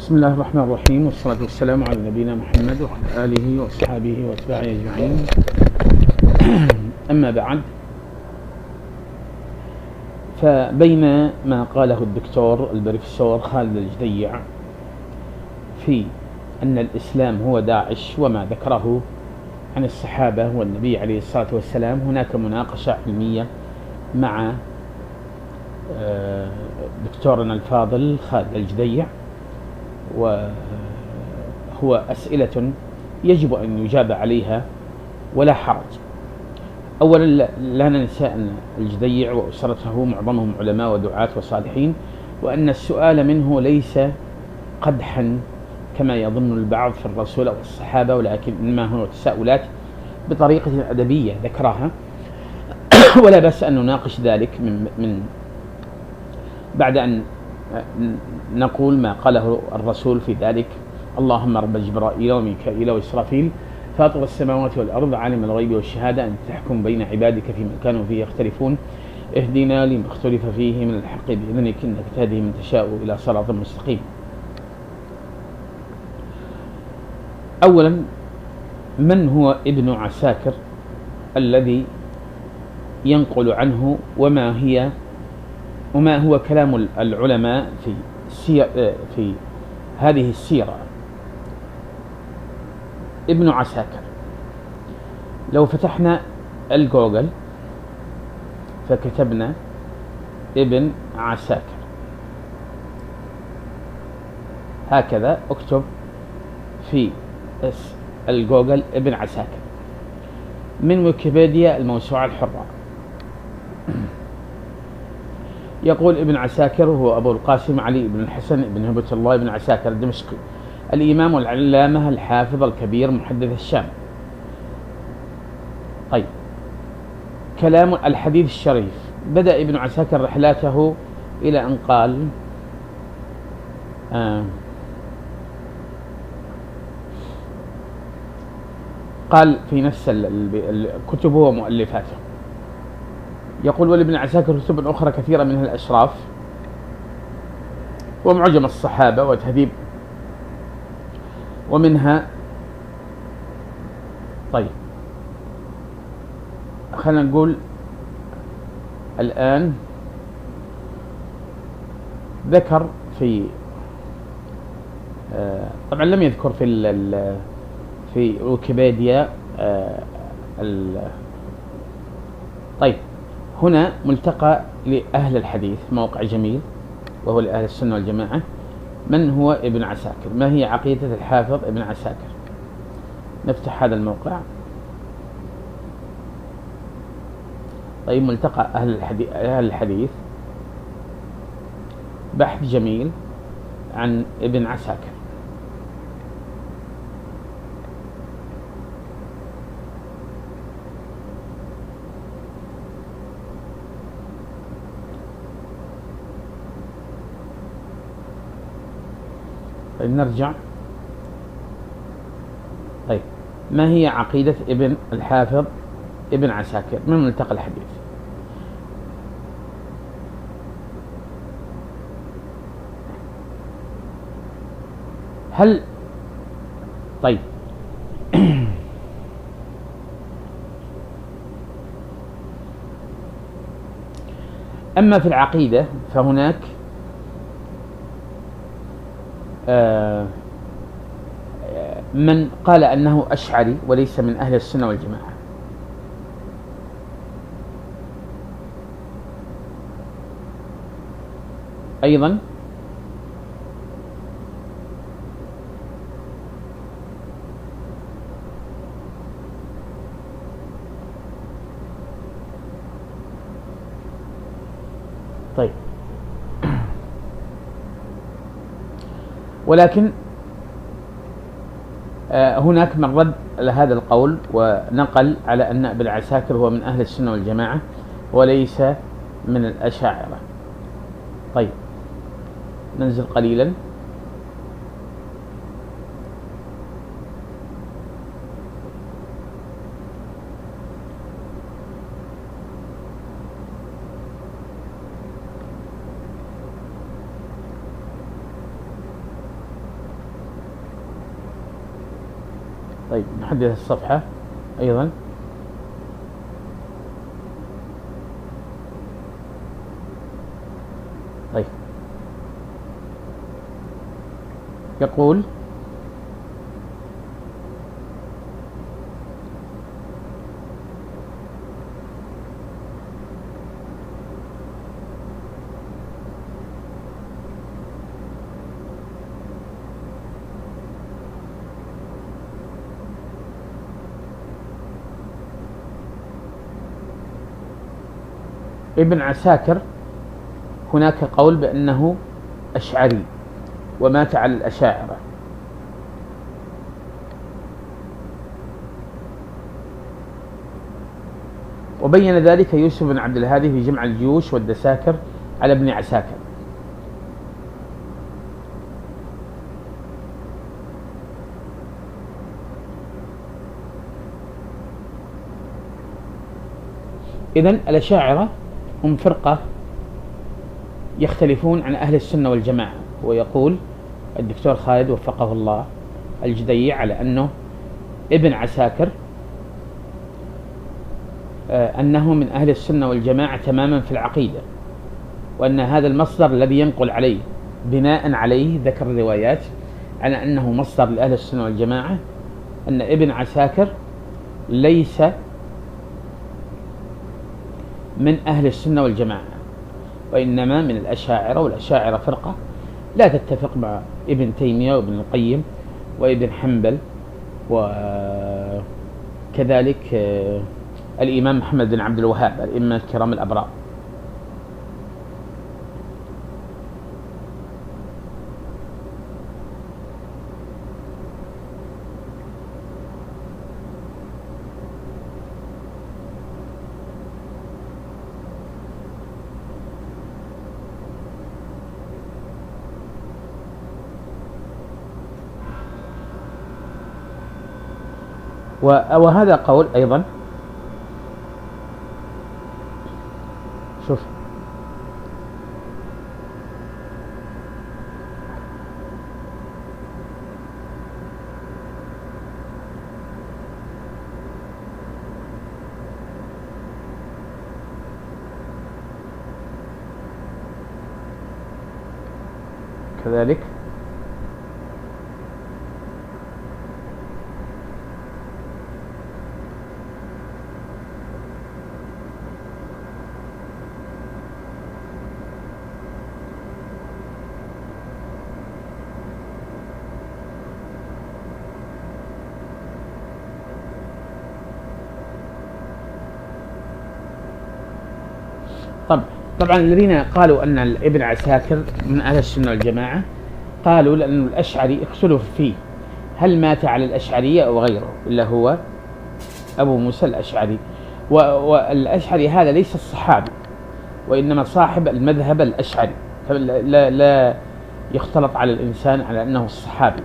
بسم الله الرحمن الرحيم، والصلاة والسلام على نبينا محمد وعلى آله وأصحابه وأتباعه أجمعين. أما بعد، فبين ما قاله الدكتور البروفيسور خالد الجديع في أن الإسلام هو داعش وما ذكره عن الصحابة والنبي عليه الصلاة والسلام، هناك مناقشة علمية مع دكتورنا الفاضل خالد الجديع، وهو أسئلة يجب أن يجاب عليها ولا حرج. أولا، لا ننسى أن الجديع وأسرته معظمهم علماء ودعاة وصالحين، وأن السؤال منه ليس قدحا كما يظن البعض في الرسول أو الصحابة، ولكن إنما هو تساؤلات بطريقة أدبية ذكرها، ولا بأس أن نناقش ذلك من بعد أن نقول ما قاله الرسول في ذلك: اللهم رب جبرائيل وميكائيل وإسرافيل فاطر السماوات والأرض عالم الغيب والشهادة أن تحكم بين عبادك فيما كانوا فيه يختلفون اهدنا لما اختلف فيه من الحق بإذنك إنك تهدي من تشاء إلى صراط مستقيم. أولا، من هو ابن عساكر الذي ينقل عنه، وما هو كلام العلماء في هذه السيرة؟ ابن عساكر، لو فتحنا الجوجل فكتبنا ابن عساكر، هكذا اكتب في الجوجل ابن عساكر من ويكيبيديا الموسوعة الحرة. يقول ابن عساكر هو أبو القاسم علي بن الحسن بن هبة الله بن عساكر الدمشقي، الإمام والعلامة الحافظ الكبير محدث الشام. طيب، كلام الحديث الشريف: بدأ ابن عساكر رحلاته إلى أن قال في نفس كتبه ومؤلفاته، يقول: ولابن عساكر كتب أخرى كثيرة منها الأشراف ومعجم الصحابة وتهذيب ومنها. طيب، خلينا نقول الآن ذكر في طبعا لم يذكر في ويكيبيديا. طيب، هنا ملتقى لأهل الحديث، موقع جميل وهو لأهل السنة والجماعة. من هو ابن عساكر؟ ما هي عقيدة الحافظ ابن عساكر؟ نفتح هذا الموقع. طيب، ملتقى أهل الحديث، بحث جميل عن ابن عساكر. طيب، نرجع. طيب، ما هي عقيدة ابن الحافظ ابن عساكر من ملتقى الحديث؟ طيب أما في العقيدة فهناك من قال أنه أشعري وليس من أهل السنة والجماعة. أيضا طيب، ولكن هناك من رد على هذا القول ونقل على أن ابن عساكر هو من أهل السنة والجماعة وليس من الأشاعرة. طيب، ننزل قليلا. طيب نحدد الصفحة أيضا. طيب يقول ابن عساكر هناك قول بأنه أشعري ومات على الأشاعرة، وبين ذلك يوسف بن عبد الهادي في جمع الجيوش والدساكر على ابن عساكر. إذن الأشاعرة هم فرقة يختلفون عن أهل السنة والجماعة، ويقول الدكتور خالد وفقه الله الجديع على أنه ابن عساكر أنه من أهل السنة والجماعة تماما في العقيدة، وأن هذا المصدر الذي ينقل عليه بناء عليه ذكر الروايات على أنه مصدر لأهل السنة والجماعة، أن ابن عساكر ليس من أهل السنة والجماعة، وإنما من الأشاعرة، والأشاعرة فرقة لا تتفق مع ابن تيمية وابن القيم وابن حنبل، وكذلك الإمام محمد بن عبد الوهاب، الإمام الكرام الأبرار. وهذا قول أيضا، شوف كذلك طبعا الذين قالوا أن ابن عساكر من أهل السنة والجماعة قالوا لأن الأشعري اختلف فيه هل مات على الأشعرية أو غيره، إلا هو أبو موسى الأشعري، والأشعري هذا ليس الصحابي وإنما صاحب المذهب الأشعري، لا يختلط على الإنسان على أنه الصحابي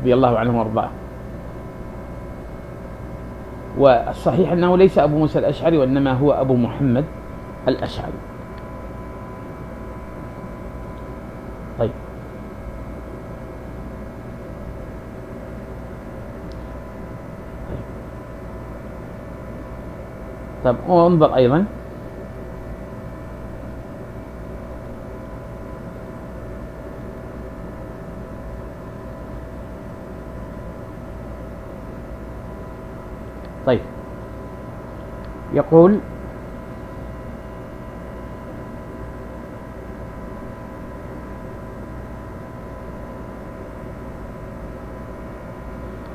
رضي الله عنه وارضاه. والصحيح أنه ليس أبو موسى الأشعري وإنما هو أبو محمد الأشعري. طيب وانظر أيضا طيب يقول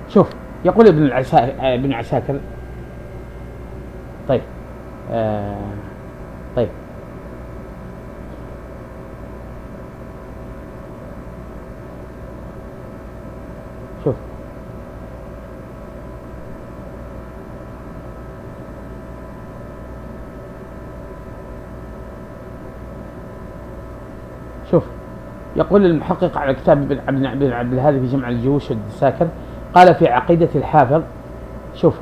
شوف يقول ابن عساكر طيب طيب شوف يقول المحقق على كتاب ابن عبد الهادي في جمع الجيوش والدساكر، قال في عقيدة الحافظ، شوف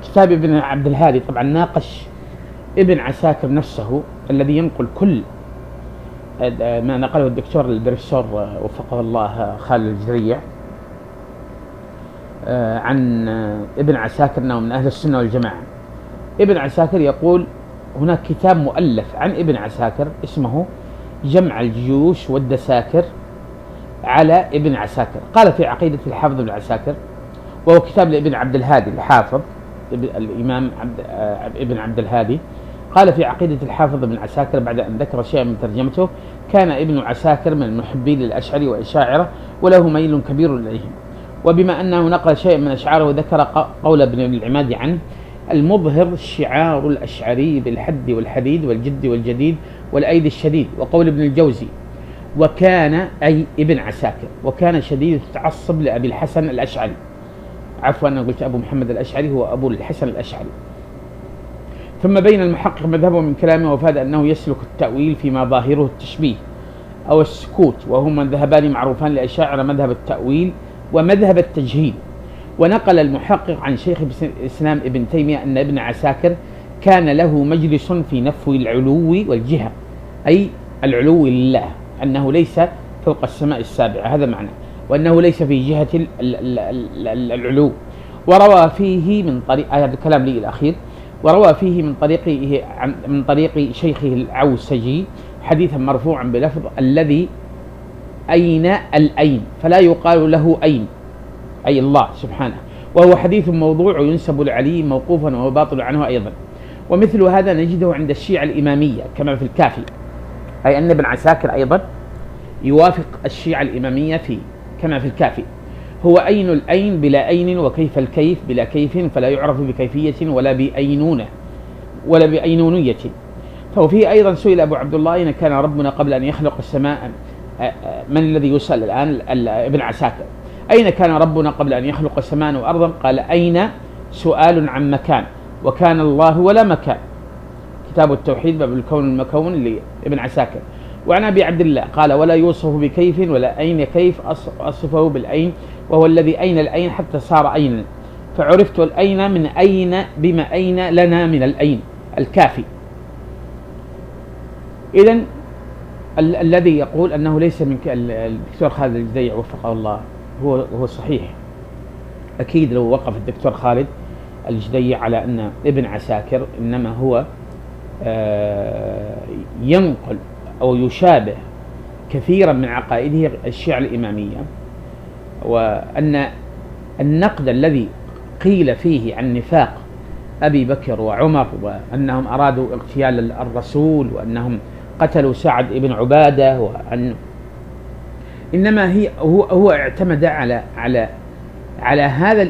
كتاب ابن عبد الهادي طبعا ناقش ابن عساكر نفسه الذي ينقل كل ما نقله الدكتور البروفيسور وفقه الله خالد الجريع عن ابن عساكر أنه من أهل السنة والجماعة. ابن عساكر يقول هناك كتاب مؤلف عن ابن عساكر اسمه جمع الجيوش والدساكر على ابن عساكر. قال في عقيدة الحافظ ابن عساكر، وهو كتاب لابن عبد الهادي الحافظ الإمام ابن عبد الهادي، قال في عقيدة الحافظ ابن عساكر بعد أن ذكر شيئا من ترجمته: كان ابن عساكر من المحبين للأشعري والأشاعرة وله ميل كبير إليهم، وبما أنه نقل شيئا من أشعاره ذكر قول ابن العماد عنه: المظهر شعار الأشعري بالحد والحديد والجد والجديد والأيدي الشديد. وقول ابن الجوزي: وكان أي ابن عساكر وكان شديد التعصب لأبي الحسن الأشعري. عفوا أنا قلت أبو محمد الأشعري، هو أبو الحسن الأشعري. ثم بين المحقق مذهبه من كلامه وفاد أنه يسلك التأويل فيما ظاهره التشبيه أو السكوت، وهما مذهبان معروفان لأشاعرة: مذهب التأويل ومذهب التجهيل. ونقل المحقق عن شيخ الإسلام ابن تيمية أن ابن عساكر كان له مجلس في نفي العلو والجهة، أي العلو لله، أنه ليس فوق السماء السابعة، هذا معنى، وأنه ليس في جهة العلو. وروى فيه من طريق هذا الكلام لي الأخير، وروى فيه من طريق شيخه العوسجي حديثا مرفوعا بلفظ: الذي أين الأين، فلا يقال له أين، أي الله سبحانه، وهو حديث موضوع ينسب لعلي موقوفا وهو باطل عنه أيضا. ومثل هذا نجده عند الشيعة الإمامية كما في الكافي، أي أن ابن عساكر أيضا يوافق الشيعة الإمامية كما في الكافي: هو أين الأين بلا أين، وكيف الكيف بلا كيف، فلا يعرف بكيفية ولا بأينونية. ففيه أيضا سئل أبو عبد الله: أين كان ربنا قبل أن يخلق السماء؟ من الذي يسأل الآن؟ ابن عساكر: أين كان ربنا قبل أن يخلق السماء وأرضا؟ قال: أين سؤال عن مكان، وكان الله ولا مكان. كتاب التوحيد باب الكون المكون لابن عساكر. وعن أبي عبد الله قال: ولا يوصف بكيف ولا أين كيف، أصفه بالأين، وهو الذي أين الأين حتى صار أين، فعرفت الأين من أين بما أين لنا من الأين الكافي. إذن الذي يقول أنه ليس من الدكتور خالد الجديع وفقه الله هو صحيح. أكيد لو وقف الدكتور خالد الجديع على أن ابن عساكر إنما هو ينقل أو يشابه كثيرا من عقائده الشيعة الإمامية، وأن النقد الذي قيل فيه عن نفاق أبي بكر وعمر، وأنهم أرادوا اغتيال الرسول، وأنهم قتلوا سعد بن عبادة، وأن إنما هو اعتمد على هذا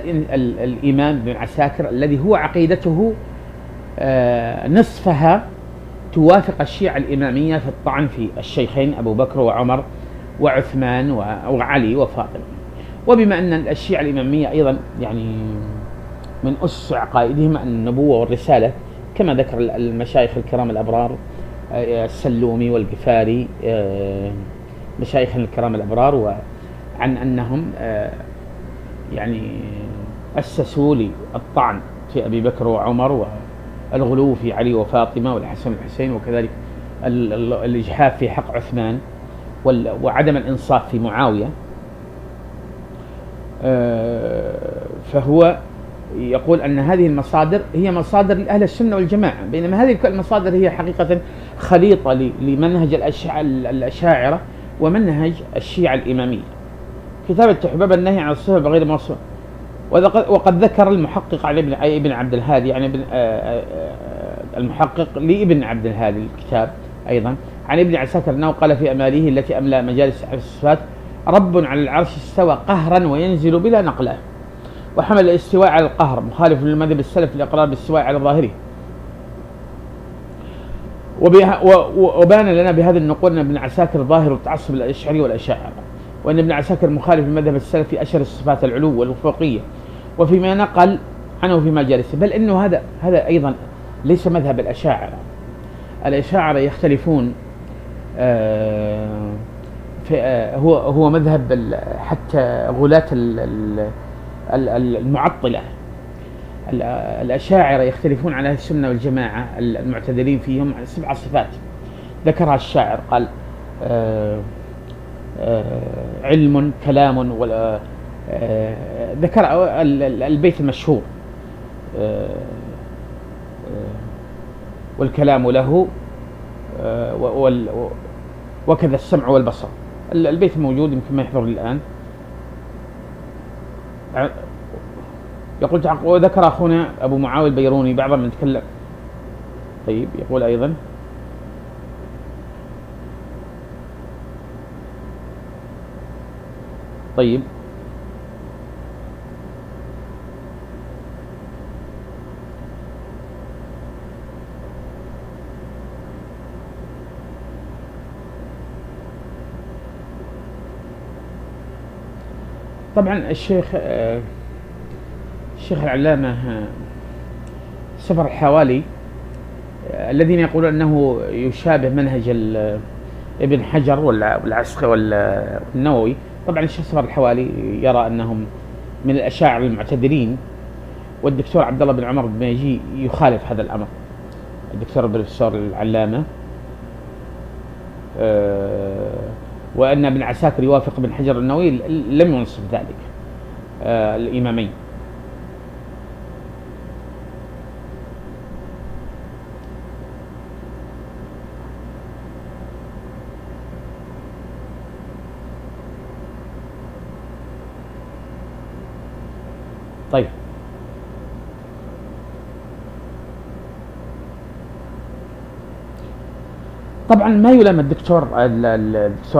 الإمام بن عساكر الذي هو عقيدته نصفها توافق الشيعة الإمامية في الطعن في الشيخين أبو بكر وعمر وعثمان وعلي وفاطمة. وبما أن الشيعة الإمامية أيضا يعني من أسس عقائدهم النبوة والرسالة، كما ذكر المشايخ الكرام الأبرار السلومي والقفاري، مشايخ الكرام الأبرار، وعن أنهم يعني أسسوا للطعن في أبي بكر وعمر، والغلو في علي وفاطمة والحسن والحسين، وكذلك الإجحاف في حق عثمان، وعدم الإنصاف في معاوية. فهو يقول أن هذه المصادر هي مصادر لأهل السنة والجماعة، بينما هذه المصادر هي حقيقة خليطة لمنهج الأشاعرة ومنهج الشيعة الإمامية. كتاب التحباب النهي عن الصفة بغير موصوف. وقد ذكر المحقق علي ابن عبد الهادي، يعني المحقق لابن عبد الهادي الكتاب أيضا عن ابن عساكر أنه قال في أماله التي أملأ مجالس الصفات: رب على العرش استوى قهرا وينزل بلا نقله. وحمل الاستواء على القهر مخالف للمذهب السلف الإقرار بالاستواء على ظاهره. وبان لنا بهذا النقول أن ابن عساكر ظاهر التعصب الأشعري والأشاعرة، وأن ابن عساكر مخالف للمذهب السلف في أشهر الصفات العلو والفوقية، وفيما نقل عنه في مجالسه. بل إنه هذا أيضا ليس مذهب الأشاعرة. الأشاعرة يختلفون، هو مذهب حتى غلاة المعطلة. الأشاعرة يختلفون على السنة والجماعة المعتدلين فيهم 7 صفات ذكرها الشاعر، قال: علم، كلام، ذكر البيت المشهور والكلام له وكذا السمع والبصر. البيت موجود، يمكن ما يحضر الآن. يقول وذكر أخونا أبو معاوية البيروني بعض من تكلم. طيب يقول أيضا طيب طبعا الشيخ العلامة سفر الحوالي الذين يقولون أنه يشابه منهج ابن حجر والعسقي والنووي. طبعا الشيخ سفر الحوالي يرى أنهم من الأشاعرة المعتدلين، والدكتور عبد الله بن عمر بن يجي يخالف هذا الأمر. الدكتور البروفيسور العلامة وأن ابن عساكر يوافق ابن حجر النووي لم ينصف ذلك الإمامين. طيب طبعا ما يلام الدكتور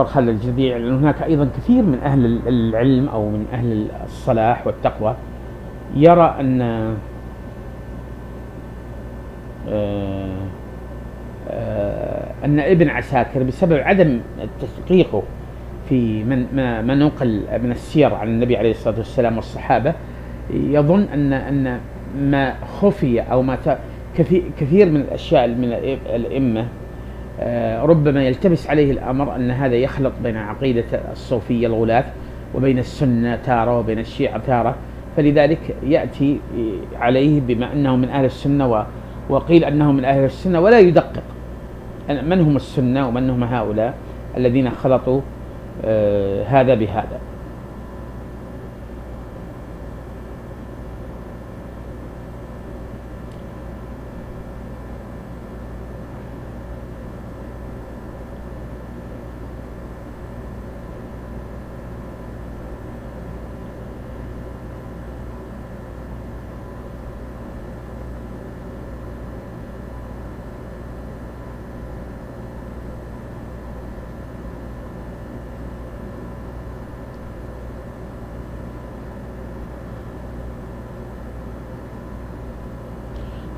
خالد الجذيع، لأن هناك أيضا كثير من أهل العلم أو من أهل الصلاح والتقوى يرى أن ابن عساكر بسبب عدم تدقيقه في ما ننقل من السير عن النبي عليه الصلاة والسلام والصحابة، يظن أن ما خفي أو ما كثير من الأشياء من الأئمة ربما يلتبس عليه الأمر أن هذا يخلط بين عقيدة الصوفية الغلاة وبين السنة تارة وبين الشيعة تارة، فلذلك يأتي عليه بما أنه من أهل السنة وقيل أنه من أهل السنة، ولا يدقق من هم السنة ومن هم هؤلاء الذين خلطوا هذا بهذا.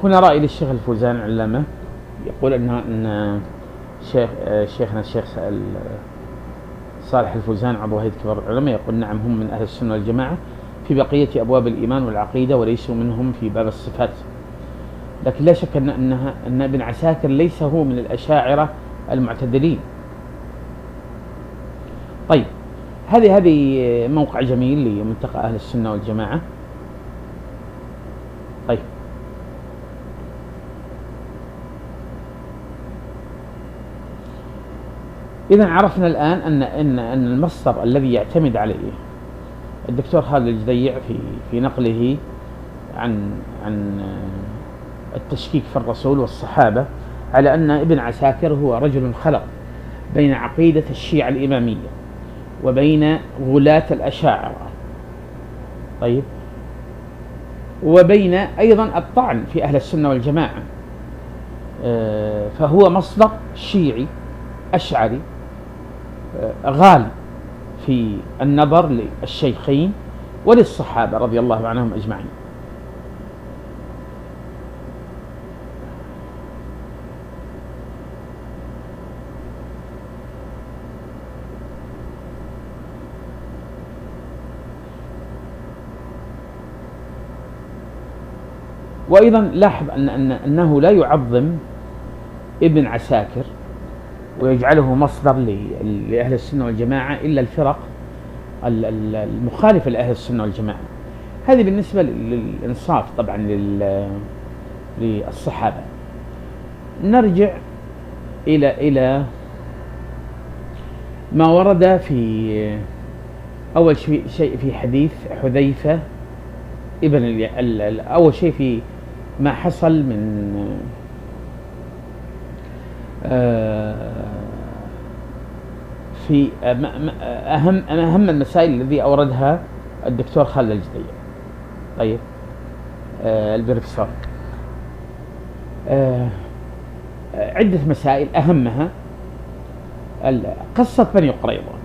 هنا رأي للشيخ الفوزان العلامة، يقول أن شيخنا الشيخ صالح الفوزان عضو هيئة كبار العلماء يقول نعم هم من أهل السنة والجماعة في بقية أبواب الإيمان والعقيدة وليسوا منهم في باب الصفات، لكن لا شك أن ابن عساكر ليس هو من الأشاعرة المعتدلين. طيب هذه موقع جميل لمنطقة أهل السنة والجماعة. طيب إذا عرفنا الآن أن المصدر الذي يعتمد عليه الدكتور خالد الجذيع في نقله عن التشكيك في الرسول والصحابة على أن ابن عساكر هو رجل خلط بين عقيدة الشيعة الإمامية وبين غلاة الأشاعرة، طيب، وبين أيضا الطعن في أهل السنة والجماعة، فهو مصدر شيعي أشعري غالي في النظر للشيخين وللصحابة رضي الله عنهم أجمعين. وأيضا لاحظ أنه لا يعظم ابن عساكر ويجعله مصدر لأهل السنة والجماعة إلا الفرق المخالفة لأهل السنة والجماعة. هذه بالنسبة للإنصاف طبعا للصحابة. نرجع إلى ما ورد أول شيء في حديث حذيفة ابن أول شيء في ما حصل من في أهم المسائل الذي أوردها الدكتور خالد الجديع. طيب البروفيسور عدة مسائل أهمها قصة بني قريظة.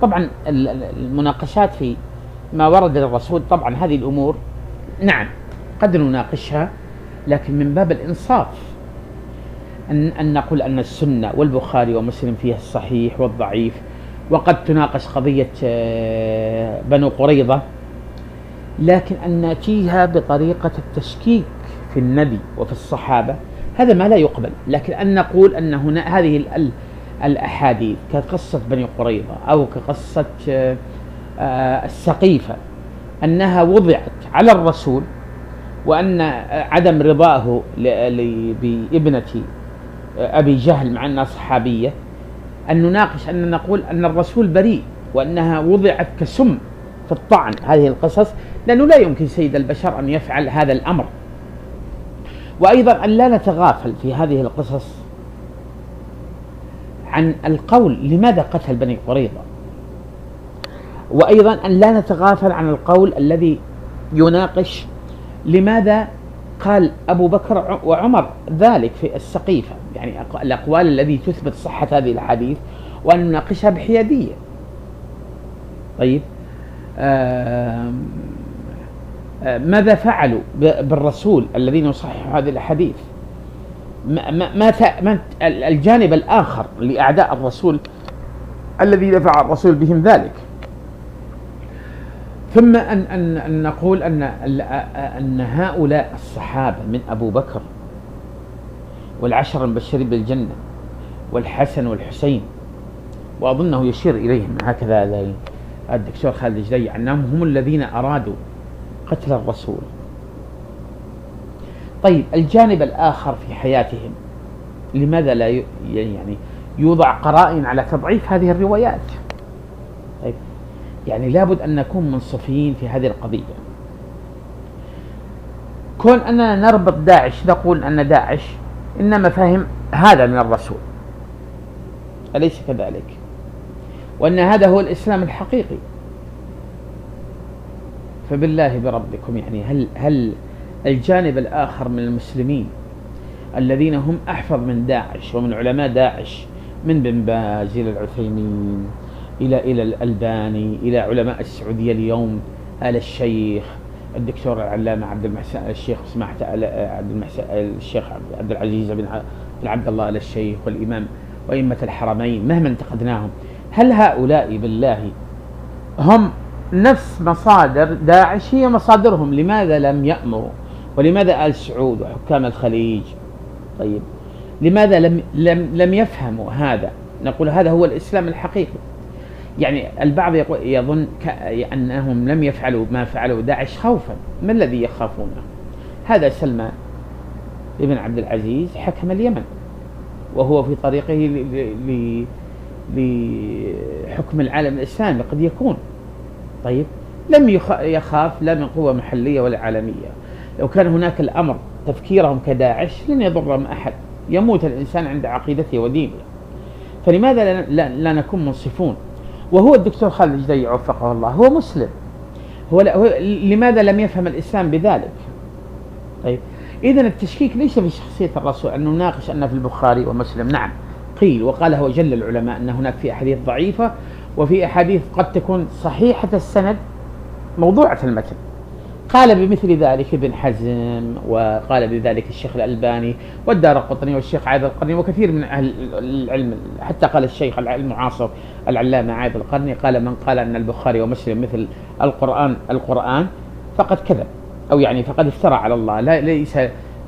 طبعا المناقشات في ما ورد للرسول، طبعا هذه الأمور نعم قد نناقشها، لكن من باب الإنصاف أن نقول أن السنة والبخاري ومسلم فيها الصحيح والضعيف، وقد تناقش قضية بنو قريظة، لكن أن نأتيها بطريقة التشكيك في النبي وفي الصحابة هذا ما لا يقبل. لكن أن نقول أن هنا هذه الأحاديث كقصة بني قريظة أو كقصة السقيفة أنها وضعت على الرسول، وأن عدم رضاه بابنة أبي جهل مع أنها صحابية، أن نناقش أن نقول أن الرسول بريء وأنها وضعت كسم في الطعن هذه القصص، لأنه لا يمكن سيد البشر أن يفعل هذا الأمر. وأيضا أن لا نتغافل في هذه القصص عن القول لماذا قتل بني قريظة، وأيضا أن لا نتغافل عن القول الذي يناقش لماذا قال أبو بكر وعمر ذلك في السقيفة، يعني الأقوال التي تثبت صحة هذه الحديث، وأن نناقشها بحيادية. طيب ماذا فعلوا بالرسول الذين يصححوا هذه الحديث؟ ما الجانب الآخر لأعداء الرسول الذي دفع الرسول بهم ذلك؟ ثم أن نقول أن هؤلاء الصحابة من أبو بكر والعشر المبشرين بالجنة والحسن والحسين، وأظنه يشير إليهم هكذا الدكتور خالد الجديع، أنهم هم الذين أرادوا قتل الرسول. طيب الجانب الآخر في حياتهم لماذا لا يعني يوضع قرائن على تضعيف هذه الروايات؟ طيب يعني لابد أن نكون منصفين في هذه القضية. كون أننا نربط داعش نقول أن داعش إنما فهم هذا من الرسول، أليس كذلك؟ وأن هذا هو الإسلام الحقيقي. فبالله بربكم يعني هل الجانب الآخر من المسلمين الذين هم أحفظ من داعش ومن علماء داعش، من بن باز إلى العثيمين إلى الألباني إلى علماء السعودية اليوم، آل الشيخ الدكتور العلامة عبد المحسن الشيخ سماحة الشيخ عبد العزيز بن عبد الله آل الشيخ والإمام وأئمة الحرمين، مهما انتقدناهم، هل هؤلاء بالله هم نفس مصادر داعش هي مصادرهم؟ لماذا لم يأمروا؟ ولماذا آل سعود وحكام الخليج؟ طيب لماذا لم يفهموا هذا؟ نقول هذا هو الإسلام الحقيقي. يعني البعض يظن أنهم لم يفعلوا ما فعلوا داعش خوفا. ما الذي يخافونه؟ هذا سلمان ابن عبد العزيز حكم اليمن وهو في طريقه لحكم العالم الإسلامي قد يكون. طيب لم يخاف لا من قوة محلية ولا عالمية. لو كان هناك الأمر تفكيرهم كداعش لن يضرهم أحد، يموت الإنسان عند عقيدته ودينه. فلماذا لا نكون منصفون؟ وهو الدكتور خالد الجديع وفقه الله هو مسلم، هو لماذا لم يفهم الإسلام بذلك؟ طيب إذن التشكيك ليس في شخصية الرسول. أن نناقش أن في البخاري ومسلم نعم قيل وقاله جل العلماء أن هناك في أحاديث ضعيفة وفي أحاديث قد تكون صحيحة السند موضوعة المتن. قال بمثل ذلك ابن حزم، وقال بذلك الشيخ الألباني والدارقطني والشيخ عايض القرني وكثير من أهل العلم، حتى قال الشيخ المعاصر العلامة عايض القرني قال من قال أن البخاري ومسلم مثل القرآن فقد كذب، أو يعني فقد افترى على الله، ليس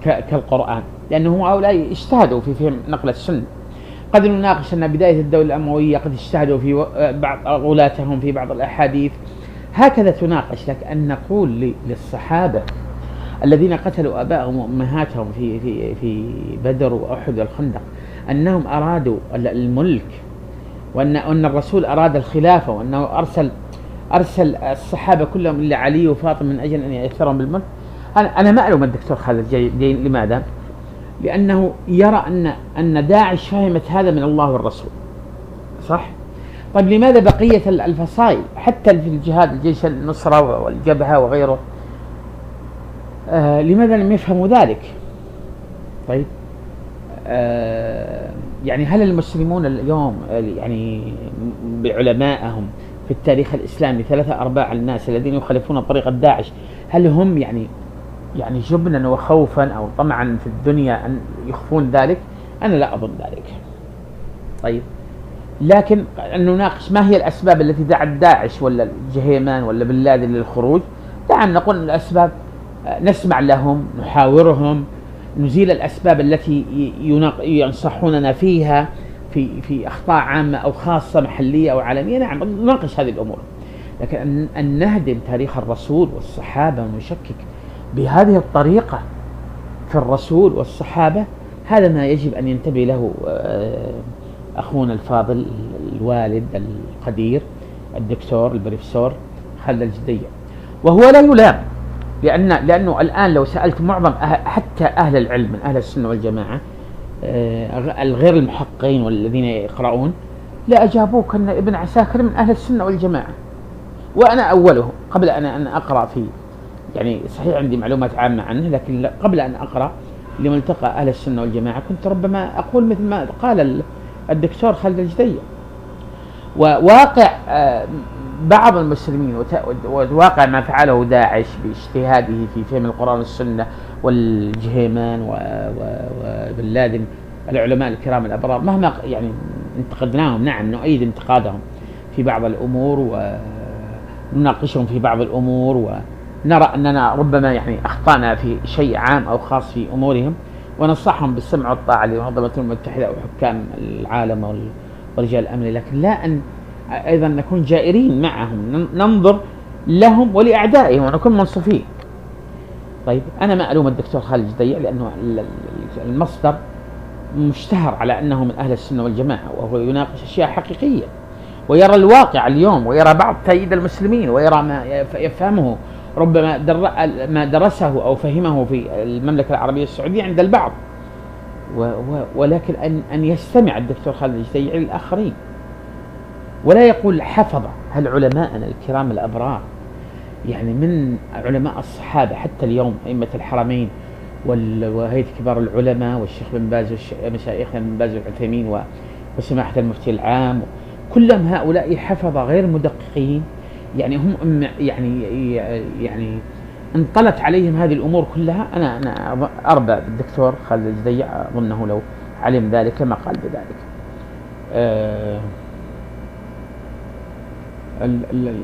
كالقرآن، لأنه هؤلاء اجتهدوا في فهم نقل السنة. قد نناقش أن بداية الدولة الأموية قد اجتهدوا في بعض غلاتهم في بعض الأحاديث، هكذا تناقش. لك أن نقول للصحابة الذين قتلوا آباءهم وأمهاتهم في بدر وأحد والخندق أنهم أرادوا الملك وأن الرسول أراد الخلافة، وأنه أرسل الصحابة كلهم إلا علي وفاطمة من أجل أن يأثرهم بالملك. أنا ما ألوم الدكتور خالد جاي. لماذا؟ لأنه يرى أن داعش فهمت هذا من الله والرسول، صح؟ طيب لماذا بقية الفصائل حتى في الجهاد، الجيش النصرة والجبهة وغيره، لماذا لم يفهموا ذلك؟ طيب يعني هل المسلمون اليوم يعني بعلمائهم في التاريخ الإسلامي 3/4 الناس الذين يخالفون طريقة داعش، هل هم يعني جبنا وخوفا أو طمعا في الدنيا أن يخفون ذلك؟ أنا لا أظن ذلك. طيب لكن أن نناقش ما هي الأسباب التي دعت داعش ولا الجهيمان ولا بن لادن للخروج. دعنا نقول الأسباب، نسمع لهم، نحاورهم، نزيل الأسباب التي ينصحوننا فيها في أخطاء عامة أو خاصة محلية أو عالمية. نعم نناقش هذه الأمور، لكن أن نهدم تاريخ الرسول والصحابة ونشكك بهذه الطريقة في الرسول والصحابة، هذا ما يجب أن ينتبه له أخونا الفاضل الوالد القدير الدكتور البروفيسور خالد الجديع. وهو لا يلام، لأنه الآن لو سألت معظم حتى أهل العلم من أهل السنة والجماعة الغير المحققين والذين يقرؤون، لا أجابوك أن ابن عساكر من أهل السنة والجماعة، وأنا أوله. قبل أن أقرأ في، يعني صحيح عندي معلومات عامة عنه، لكن قبل أن أقرأ لملتقى أهل السنة والجماعة كنت ربما أقول مثل ما قال الدكتور خالد الجديع. وواقع بعض المسلمين وواقع ما فعله داعش باجتهاده في فهم القرآن والسنة والجهيمان وبن لادن، العلماء الكرام الأبرار، مهما يعني انتقدناهم، نعم نؤيد انتقادهم في بعض الأمور ونناقشهم في بعض الأمور، ونرى أننا ربما يعني أخطأنا في شيء عام أو خاص في أمورهم، وننصحهم بالسمع والطاعة لمنظمة الأمم المتحدة وحكام العالم ورجال الأمن، لكن لا أن أيضا نكون جائرين معهم، ننظر لهم ولأعدائهم ونكون منصفين. طيب أنا ما ألوم الدكتور خالد الجديع، لأنه المصدر مشتهر على أنه من أهل السنة والجماعة، وهو يناقش أشياء حقيقية ويرى الواقع اليوم، ويرى بعض تأييد المسلمين، ويرى ما يفهمه ربما ما درسه أو فهمه في المملكة العربية السعودية عند البعض، ولكن أن يستمع الدكتور خالد الجديع للآخرين، ولا يقول حفظ. هل علماءنا الكرام الأبرار، يعني من علماء الصحابة حتى اليوم أئمة الحرمين وهيئة كبار العلماء والشيخ بن باز ومشايخنا بن باز والعثيمين وسماحة المفتي العام، كلهم هؤلاء حفظ غير مدققين، يعني هم يعني انطلت عليهم هذه الأمور كلها. أنا أربى بالدكتور خالد الجديع، أظنه لو علم ذلك ما قال بذلك.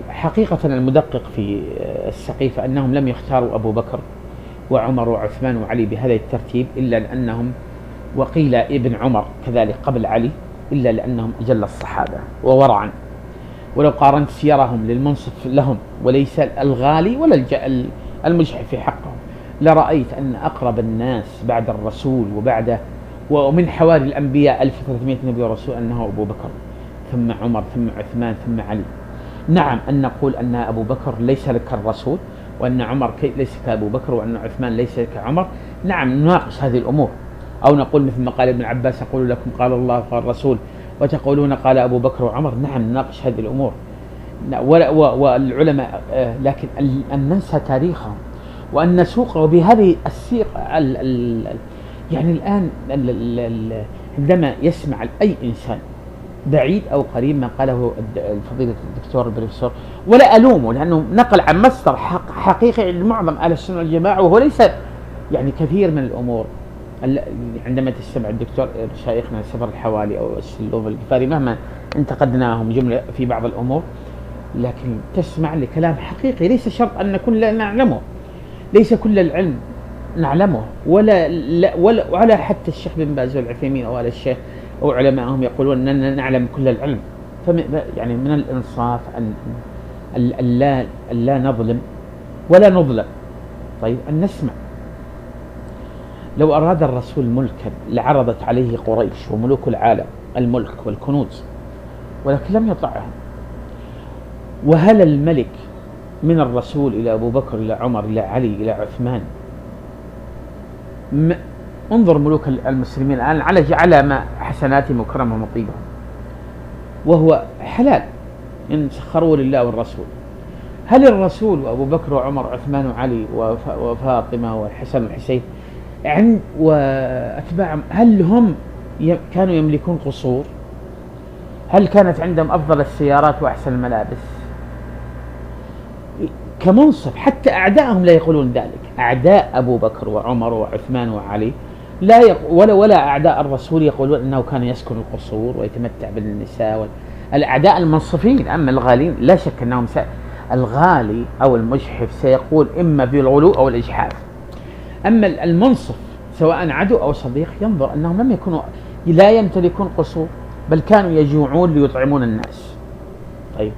حقيقة المدقق في السقيفة أنهم لم يختاروا أبو بكر وعمر وعثمان وعلي بهذا الترتيب إلا لأنهم، وقيل ابن عمر كذلك قبل علي، إلا لأنهم أجل الصحابة وورعا. ولو قارنت سيرهم للمنصف لهم وليس الغالي ولا المجحف في حقهم، لرأيت أن أقرب الناس بعد الرسول ومن حواري الأنبياء 1300 نبي ورسول أنه أبو بكر، ثم عمر، ثم عثمان، ثم علي. نعم أن نقول أن أبو بكر ليس كالرسول، وأن عمر ليس كأبو بكر، وأن عثمان ليس كعمر. نعم نناقش هذه الأمور، أو نقول مثل ما قال ابن عباس: أقول لكم قال الله قال الرسول وتقولون قال أبو بكر وعمر. نعم نناقش هذه الأمور والعلماء، لكن أن ننسى تاريخهم وأن نسوقه بهذه السيقة. يعني الآن عندما يسمع أي إنسان بعيد أو قريب ما قاله فضيلة الدكتور البروفيسور، ولا ألومه لأنه نقل عن مصدر حقيقي لمعظم أهل السنة والجماعة، وهو ليس يعني كثير من الأمور. عندما تستمع الدكتور شيخنا سفر الحوالي أو السلوف الجفاري مهما انتقدناهم جملة في بعض الأمور، لكن تسمع لكلام حقيقي. ليس شرط أن كل نعلمه، ليس كل العلم نعلمه، ولا حتى الشيخ بن باز والعثيمين أو الشيخ أو علماءهم يقولون أننا نعلم كل العلم. يعني من الإنصاف أن لا نظلم ولا نظلم. طيب أن نسمع. لو أراد الرسول ملكا لعرضت عليه قريش وملوك العالم الملك والكنوز ولكن لم يطعهم. وهل الملك من الرسول إلى أبو بكر إلى عمر إلى علي إلى عثمان، انظر ملوك المسلمين الآن على ما حسناتهم وكرمهم وطيبهم، وهو حلال إن سخروا لله والرسول. هل الرسول وأبو بكر وعمر وعثمان وعلي وفاطمة والحسن والحسين وأتباعهم هل هم كانوا يملكون قصور؟ هل كانت عندهم أفضل السيارات وأحسن الملابس؟ كمنصف حتى أعدائهم لا يقولون ذلك. أعداء أبو بكر وعمر وعثمان وعلي ولا أعداء الرسول يقولون أنه كان يسكن القصور ويتمتع بالنساء الأعداء المنصفين. أما الغالين لا شك أنهم الغالي أو المجحف سيقول إما بالغلو أو الإجحاف. أما المنصف سواء عدو أو صديق ينظر أنهم لم يكونوا لا يمتلكون قصور، بل كانوا يجوعون ليطعمون الناس. طيب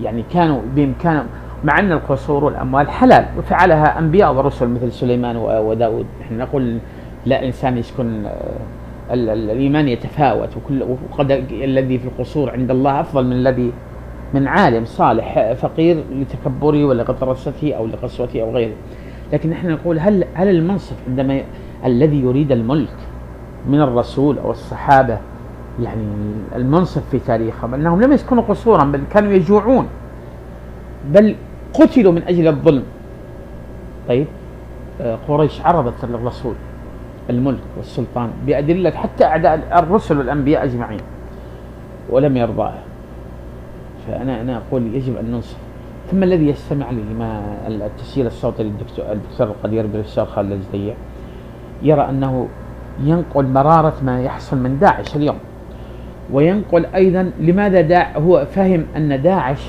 يعني كانوا بإمكانهم، مع أن القصور والأموال حلال وفعلها أنبياء ورسل مثل سليمان وداود. نحن نقول لا إنسان يسكن الإيمان يتفاوت، وقد الذي في القصور عند الله أفضل من الذي من عالم صالح فقير لتكبره ولغطرسته أو لقسوته أو غيره. لكن نحن نقول هل المنصف عندما الذي يريد الملك من الرسول أو الصحابة، يعني المنصف في تاريخهم أنهم لم يسكنوا قصورا بل كانوا يجوعون، بل قتلوا من أجل الظلم. طيب قريش عرضت للرسول الملك والسلطان بأدلة حتى أعداء الرسل والأنبياء أجمعين ولم يرضاه. فأنا أقول يجب أن ننصف. ثم الذي يستمع لي ما التسجيل الصوتي للدكتور القدير بالأستاذ خالد الجديع يرى أنه ينقل مرارة ما يحصل من داعش اليوم، وينقل أيضا لماذا هو فهم أن داعش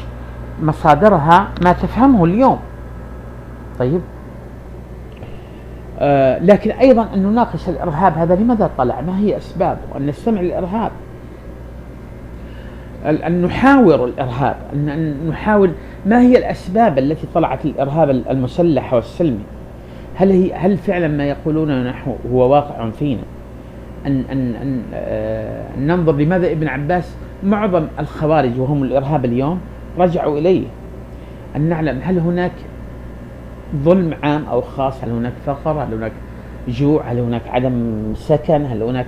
مصادرها ما تفهمه اليوم. طيب لكن أيضا أن نناقش الإرهاب هذا لماذا طلع، ما هي أسبابه، أن نستمع للإرهاب، أن نحاور الإرهاب، أن نحاول ما هي الأسباب التي طلعت الإرهاب المسلح والسلمي. هل فعلا ما يقولونه نحن هو واقع فينا؟ أن ننظر لماذا ابن عباس معظم الخوارج وهم الإرهاب اليوم رجعوا إليه. أن نعلم هل هناك ظلم عام أو خاص، هل هناك فقر، هل هناك جوع، هل هناك عدم سكن، هل هناك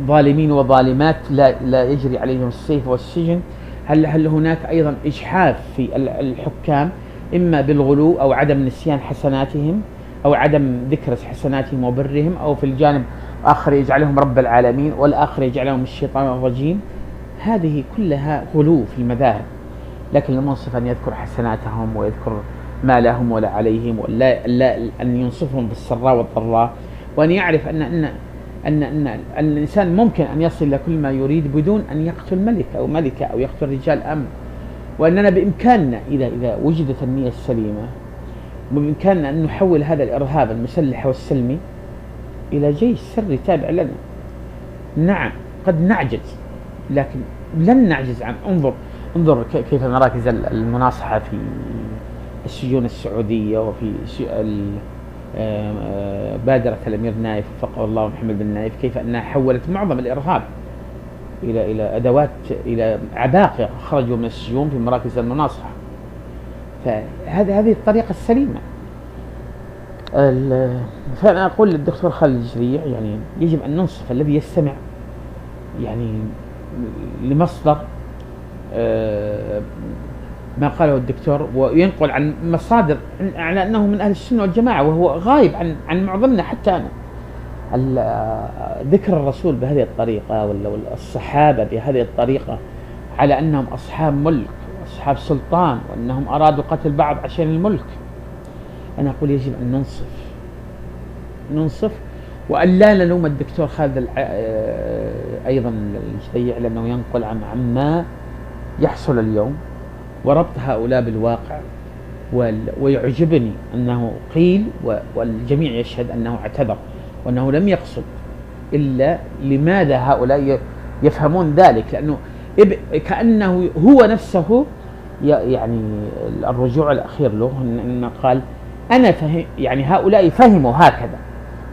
ظالمين وظالمات لا يجري عليهم السيف والسجن، هل هناك أيضا إجحاف في الحكام إما بالغلو أو عدم نسيان حسناتهم أو عدم ذكر حسناتهم وبرهم، أو في الجانب آخر يجعلهم رب العالمين والآخر يجعلهم الشيطان الرجيم. هذه كلها غلو في المذاهب. لكن المنصف أن يذكر حسناتهم ويذكر ما لهم ولا عليهم، ولا أن ينصفهم بالسراء والضراء، وأن يعرف أن الإنسان ممكن أن يصل إلى كل ما يريد بدون أن يقتل ملك أو ملكة أو يقتل رجال أمن، وأننا بإمكاننا إذا وجدت النية السليمة بإمكاننا أن نحول هذا الإرهاب المسلح والسلمي إلى جيش سري تابع لنا. نعم قد نعجز، لكن لن نعجز عن انظر كيف مراكز المناصحة في السجون السعودية وفي بادرة الأمير نايف وفقه الله محمد بن نايف، كيف أنها حولت معظم الإرهاب إلى أدوات، إلى عباقرة خرجوا من السجون في مراكز المناصحة. هذه الطريقة السليمة. فأنا أقول للدكتور خالد الجديع يعني يجب أن ننصف الذي يستمع يعني لمصدر ما قاله الدكتور وينقل عن مصادر على أنه من أهل السنة والجماعة، وهو غايب عن معظمنا حتى أنا. ذكر الرسول بهذه الطريقة والصحابة بهذه الطريقة على أنهم أصحاب ملك وأصحاب سلطان وأنهم أرادوا قتل بعض عشان الملك، أنا أقول يجب أن ننصف وأن لا نلوم الدكتور خالد أيضا الجديع لأنه ينقل عما يحصل اليوم وربط هؤلاء بالواقع. ويعجبني أنه قيل والجميع يشهد أنه اعتذر وأنه لم يقصد، إلا لماذا هؤلاء يفهمون ذلك؟ لأنه كأنه هو نفسه يعني الرجوع الأخير له أنه قال أنا فهم، يعني هؤلاء فهموا هكذا،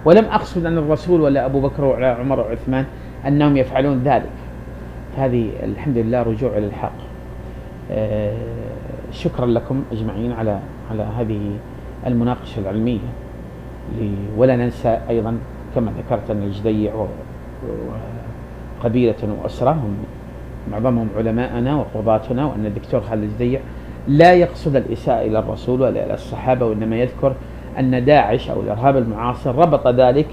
ولم أقصد أن الرسول ولا أبو بكر ولا عمر وعثمان أنهم يفعلون ذلك. هذه الحمد لله رجوع إلى الحق. شكرا لكم أجمعين على هذه المناقشة العلمية. ولا ننسى أيضا كما ذكرت أن الجديع وقبيلة وأسرة هم معظمهم علماءنا وقضاتنا، وأن الدكتور خالد الجديع لا يقصد الإساءة إلى الرسول ولا إلى الصحابة، وإنما يذكر أن داعش أو الإرهاب المعاصر ربط ذلك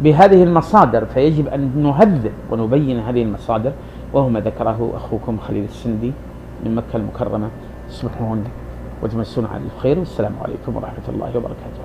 بهذه المصادر، فيجب أن نهذب ونبين هذه المصادر، وهو ما ذكره أخوكم خليل السندي من مكة المكرمة. تصبحون وتمسون على الخير، والسلام عليكم ورحمة الله وبركاته.